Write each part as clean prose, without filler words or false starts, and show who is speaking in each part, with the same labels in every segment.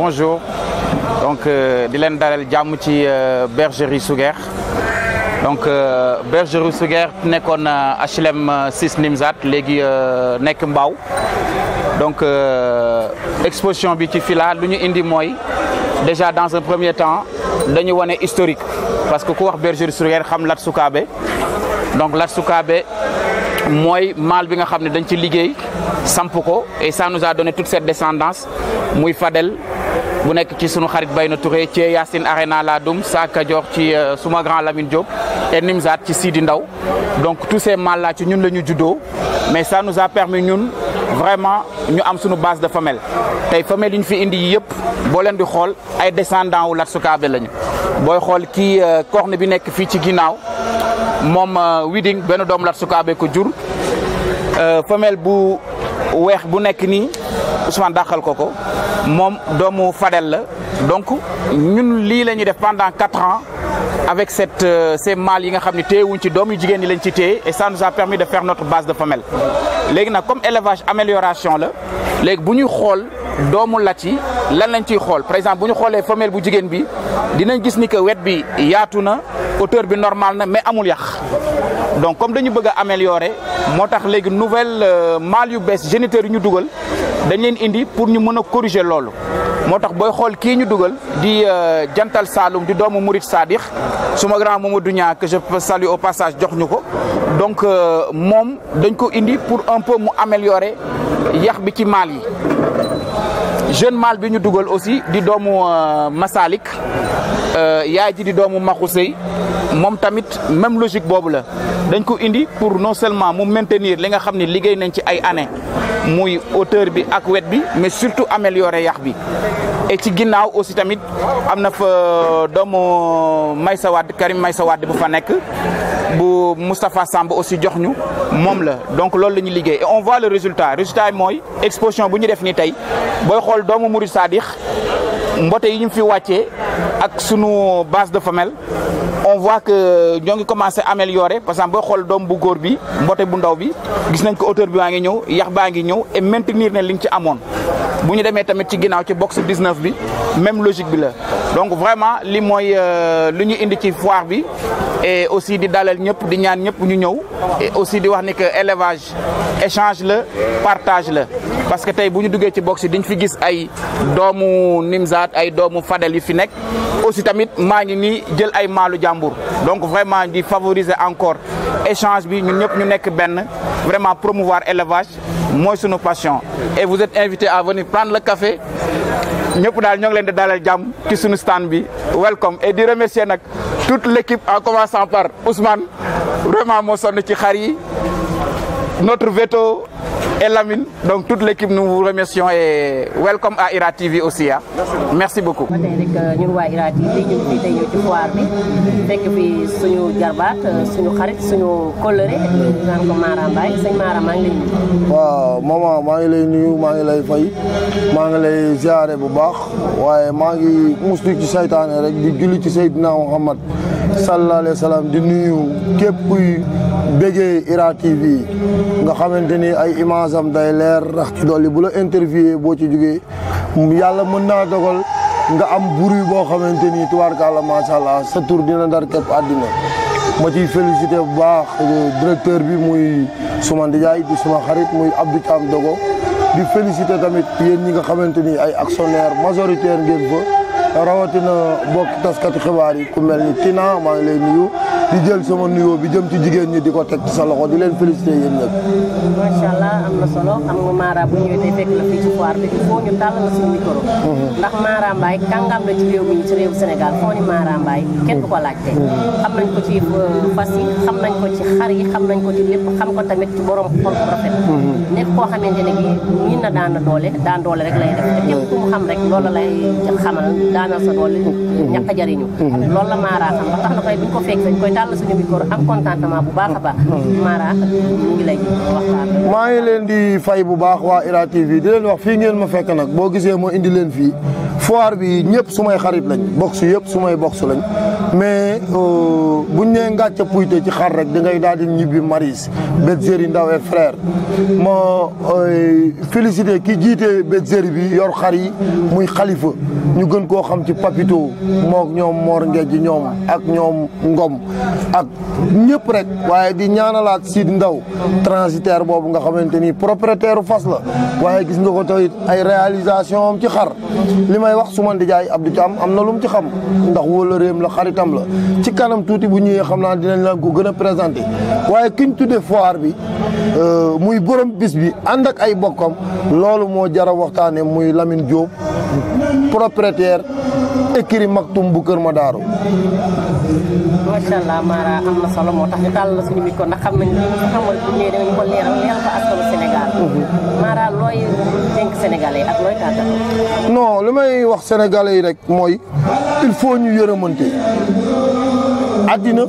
Speaker 1: bonjour donc di leen dalal jàmm ci bergerie Souguer donc bergerie Souguer nekkoon HLM 6 Nimzatt léegi nekk Mbao donc exposition bi ci fila lu ñu indi mooy déjà dans un premier temps dañu wane historique parce que ku wax bergerie Souguer xam Lat Sukaabe donc Lat Sukaabe mooy mâle bi nga xam ne dañ ci liggéey samp ko et ça nous a donné toute cette descendance muy Fadel bu nekk ci sunu xarit Bayna Touré ci Yacine Arena Ladoum Sa Kajoor ci suma grand Lamine Diop et Nimzatt ci Sidi Ndaw donc tous ces mâles là ci ñun la ñu juddoo mais ça nous a permis ñun vraiment ñu am sunu base de femelle tey femelle yi ñu fi indi yëpp boo leen di xool ay descendants wu Lat Sukaabe lañu booy xool kii corne bi nekk fii ci ginnaaw moom Widing benn doom Lat Sukaabe ko jur femelle bu weex bu nekk nii Ousmane dàqal ko moom doomu Fadel la donc ñun lii la ñuy def pendant 4 ans avec ces mâles yi nga xam ne téyewuñ ci doom yu jigéen ñi lañ ci téye et ça nous a permis de faire notre base de femelle léegi nag comme élevage amélioration la léegi bu ñuy xool doomu lat yi lan lañ ciy xool par exemple bu ñu xoolee femelle bu jigéen bi dinañ gis ni que wet bi yaatu na hauteur bi normal na mais amul yàq donc comme dañu bëgg a améliorer moo tax léegi nouvelle mâle yu bees géniteur yu ñu dugal dañ leen indi pour ñu mën a corriger loolu moo tax booy xool kii ñu dugal di Jantal Saloum di doomu Mourid Sadikh suma grand Mamadou Niang que je salue au passage jox ñu ko donc moom dañ ko indi pour un peu mu améliorer yax bi ci mâle yi jeune mâle bi ñu dugal aussi di doomu Masalik yaay ji di doomu Maxusey moom tamit même logique boobu la dañ ko indi pour non seulement mu maintenir li nga xam ne liggéey nañ ci ay années muy hauteur bi ak wet bi mais surtout améliorer yax bi et ci ginnaaw aussi tamit am na fa doomu Maysa Wade Karim Maysa Wade bu fa nekk bu Moustapha Samb aussi jox ñu moom la donc loolu la ñuy liggéey et on voit le résultat yi mooy exposition bu ñu def nii tey booy xool doomu Mourid Sadikh mbote yi ñu fi wàccee ak sunu base de femelle on voit que ñoo ngi commencé améliorer par exemple booy xool doom bu góor bi mbote bu ndaw bi gis nañ ko hauteur bi baa ngi ñëw yax baa ngi ñëw et maintenir ne li nga ci amoon bu ñu demee tamit ci ginnaaw ci box 19 bi même logique bi la donc vraiment li mooy lu ñu indi ci foire bi et aussi di dalal ñëpp di ñaan ñëpp ñu ñëw et aussi di wax ni que élevage échange la partage la parce que tey bu ñu duggee ci box yi diñ fi gis ay doomu Nimzatt ay doomu Fadel yi fi nekk aussi tamit maa ngi nii jël ay maalu jàmbur donc vraiment di favoriser encore échange bi ñun ñëpp ñu nekk benn vraiment promouvoir élevage mooy sunu passion et vous êtes invités à venir prendre le café ñëpp daal ñoo ngi leen di dalal jàmm ci sunu stand bi welcome et di remercier nag toute l'équipe en commençant par Ousmane vraiment moo sonn ci xar yi notre veto et Lamine donc toute l'équipe nous vous remercions et welcome à IRA TV aussi ah merci beaucoup.
Speaker 2: ba tey rek ñun waa IRA TV ñu ngi fii tey ñëw ci foire bi fekk fi suñu jarbaat suñu xarit suñu kóllëre naan ko Mara Mbaye sëñ Mara maa ngi lay nuyu.
Speaker 3: waaw maman maa ngi lay nuyu maa ngi lay fay maa ngi lay ziare bu baax waaye maa ngi muslu ci saytaane rek di julli ci Seydina Muhammad sallallahu alayhi wa sallam di nuyu képp kuy béggee IRA TV nga xamante ni ay image am day leer rax ci dolli bu la interviewé boo ci jógee yàlla mën naa dogal nga am bruit boo xamante ni tubaarkàlla macha allah sa tur dina ndar képp àddina ma ciy félicité bu baax directeur bi muy suma ndijaay di suma xarit muy Abdou Thiam Dogo di félicité tamit yéen ñi nga xamante ni ay actionnaire majoritaire ngeen fa rawatina bokk taskati xibaar yi ku mel ni Tina maa ngi lay nuyu di jël sama nuyoo bi jëm ci jigéen ñi di ko teg ci sa loxo di leen félicité yéen ñëpp.
Speaker 2: macha allah am na solo xam nga Mara bu ñëwee tey fekk la fii ci foire bi il faut ñu tàll na suñu micro. ndax Mara Mbaye kàngam la ci réew mi ci réew Sénégal foo ni Mara Mbaye kenn du ko laajte. xam nañ ko ci fas yi xam nañ ko ci xar yi xam nañ ko ci lépp xam ko tamit ci borom xol bu rafet. nekk koo xamante ne bii ñun na daan doole rek lay def te képp ku mu xam rek loolu lay xamal daanal sa doole ñàkk a jariñu. loolu la Mara xam ba tax na koy buñ ko fekk dañ koy tàll suñu micro am contentement bu baax a baax. Mara ñu ngi lay waxtaan.
Speaker 3: maa ngi leen di fay bu baax waa IRA TV di leen wax fii ngeen ma fekk nag boo gisee moo indi leen fii foire bi ñëpp sumay xarit lañ box yëpp sumay box lañ mais buñ nee ngàcca puyte ci xar rek da ngay daal di ñibbi Maris bergerie Ndaw et frère ma félicité ki jiite bergerie bi yor xar yi muy Khalifa ñu gën koo xam ci Papito mook ñoom Mor Ngej ñoom ak ñoom Ngom ak ñëpp rek waaye di ñaanalaat Sidi Ndaw transitaire boobu nga xamante ni propriétaire fas la waaye gis nga ko tamit ay réalisation am ci xar li may wax su ma di jaay Abdou Thiam am na lu mu ci xam ndax wóola réem la xaritam la ci kanam tuuti bu ñëwee xam naa dinañ leen ko gën a présenté waaye kiñ tuddee foire bi muy borom bis bi ànd ak ay bokkam loolu moo jara waxtaane muy Lamine Diop propriétaire écurie Maktoum bu Kër Madaro.
Speaker 2: macha allah Mara am na solo moo tax ñu tàll la suñu micro ndax xam nañ xamal bu ñëwee dañu ko leeral ko askanu Sénégal. Mara looy dénk Sénégalais ak looy tàggatoo.
Speaker 3: non li may wax Sénégalais yi rek mooy il faut ñu yërëmante àddina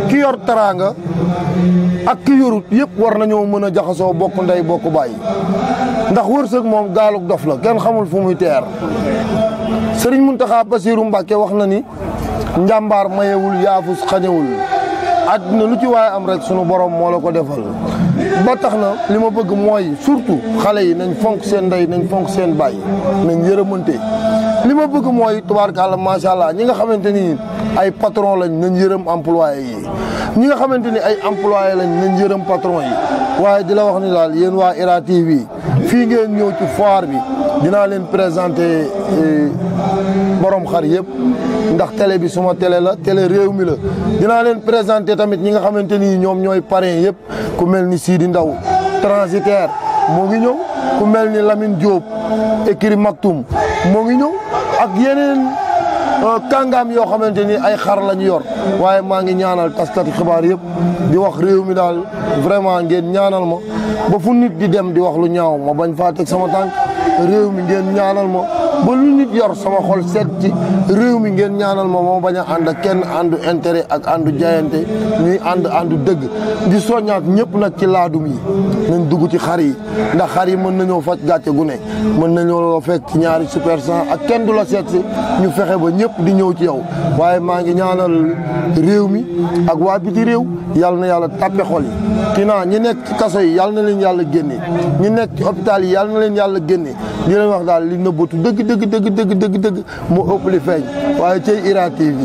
Speaker 3: ki yor teraanga ak ki yorut yëpp war nañoo mën a jaxasoo bokk ndey bokk bàyyi ndax wërsëg moom gaalug dof la kenn xamul fu muy teer Serigne Mountakha Bassirou Mbacké wax na ni njàmbaar mayewul yaafus xañewul àddina lu ci waaye am rek sunu borom moo la ko defal ba tax na li ma bëgg mooy surtout xale yi nañ fonk seen ndey nañ fonk seen baay nañ yërëmante li ma bëgg mooy tubaarkàlla macha allah ñi nga xamante ni ay patron lañ nañ yërëm employé yi ñi nga xamante ni ay employé lañ nañ yërëm patron yi waaye di la wax ni daal yéen waa IRA TV fii ngeen ñëw ci foire bi dinaa leen présenter borom xar yëpp ndax télé bi suma télé la télé réew mi la dinaa leen présenter tamit ñi nga xamante ni ñoom ñooy parrain yëpp ku mel ni Sidi Ndaw transitaire moo ngi ñëw ku mel ni Lamine Diop écurie Maktoum moo ngi ñëw ak yeneen kàngaam yoo xamante ni ay xar lañu yor waaye maa ngi ñaanal taskati xibaar yëpp di wax réew mi daal vraiment ngeen ñaanal ma ba fu nit di dem di wax lu ñaaw ma bañ faa teg sama tànk réew mi ngeen ñaanal ma ba lu nit yor sama xol seet ci réew mi ngeen ñaanal ma moo bañ a ànd ak kenn àndu intérêt ak àndu jaayante ñuy àndu dëgg di soññaat ñëpp nag ci laadum yi nañ dugg ci xar yi ndax xar yi mën nañoo faj gàcce gu ne mën nañoo fekk ci ñaari super 100 ak kenn du la seet si ñu fexe ba ñëpp di ñëw ci yow waaye maa ngi ñaanal réew mi ak waa biti réew yàlla na yàlla tàppe xol yi ki naa ñi nekk ci kaso yi yàlla na leen yàlla génne ñi nekk ci hôpital yi yàlla na leen yàlla génne di leen wax daal li nëbbatu dëgg moo ëpp li feeñ waaye cay IRA TV.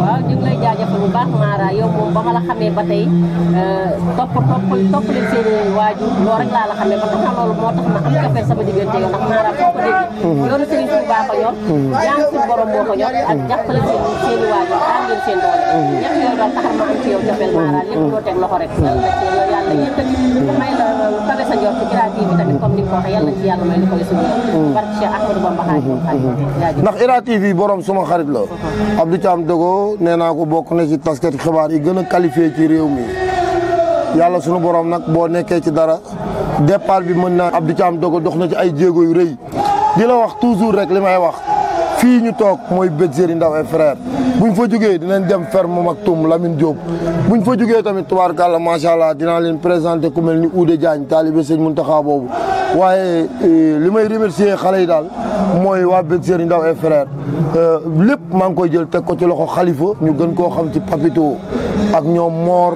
Speaker 2: waaw ñu ngi lay jaajëfal bu baax Mara yow moom ba ma la xamee ba tey topp leen seen waajur loolu rek laa la xamee ba tax na loolu moo tax ma am cofeel sama diggante yow ndax Mara foo ko dégg yoonu Serigne Touba ko ñor jàng suñu borom moo ko ñor ak jàppale seen i waajur daan ngeen seen doole ñett yooyu daal taxal ma am ci yow cofeel Mara lépp loo teg loxo rek yàlla yëkkati ko may la kawe sa njort ci IRA TV tamit comme ni nga ko waxee yàlla ci yàlla may lu koy suñu barke Cheikh Ahmadou Bamba
Speaker 3: ndax IRA TV borom suma xarit la Abdou Thiam Dogo nee naa ko bokk na ci taskati xibaar yi gën a qualifié ci réew mi yàlla sunu borom nag boo nekkee ci dara départ bi mën naa Abdou Thiam Dogo dox na ci ay jéego yu rëy di la wax toujours rek li may wax fii ñu toog mooy bergerie Ndaw et frère buñ fa jógee dinañ dem ferme Maktoum Lamine Diop buñ fa jógee tamit tubaarkàlla macha allah dinaa leen présenté ku mel ni Oudé Diagne taalibe sëñ Mountakha boobu waaye li may remercier xale yi daal mooy waa bergerie Ndaw et frère lépp maa ngi koy jël teg ko ci loxo Khalifa ñu gën koo xam ci Papito ak ñoom Mor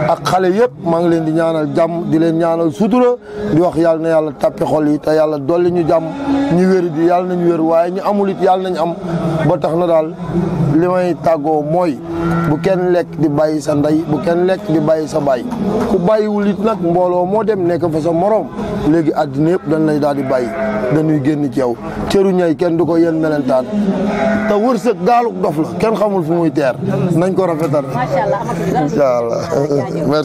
Speaker 3: ak xale yëpp maa ngi leen di ñaanal jàmm di leen ñaanal sutura di wax yàlla na yàlla tàppe xol yi te yàlla dolli ñu jàmm ñu wér di yàlla nañu wér waaye ñu amul it yàlla nañ am ba tax na daal li may tàggoo mooy bu kenn lekk di bàyyi sa ndey bu kenn lekk di bàyyi sa baay ku bàyyiwul it nag mbooloo moo dem nekk fa sa morom léegi àddina yëpp dañ lay daal di bàyyi dañuy génn ci yow cëru ñay kenn du ko yéen melentaan te wërsëg gaaluk dof la kenn xamul fu muy teer nañ ko rafetal.
Speaker 2: Macha Allah.
Speaker 3: Incha Allah.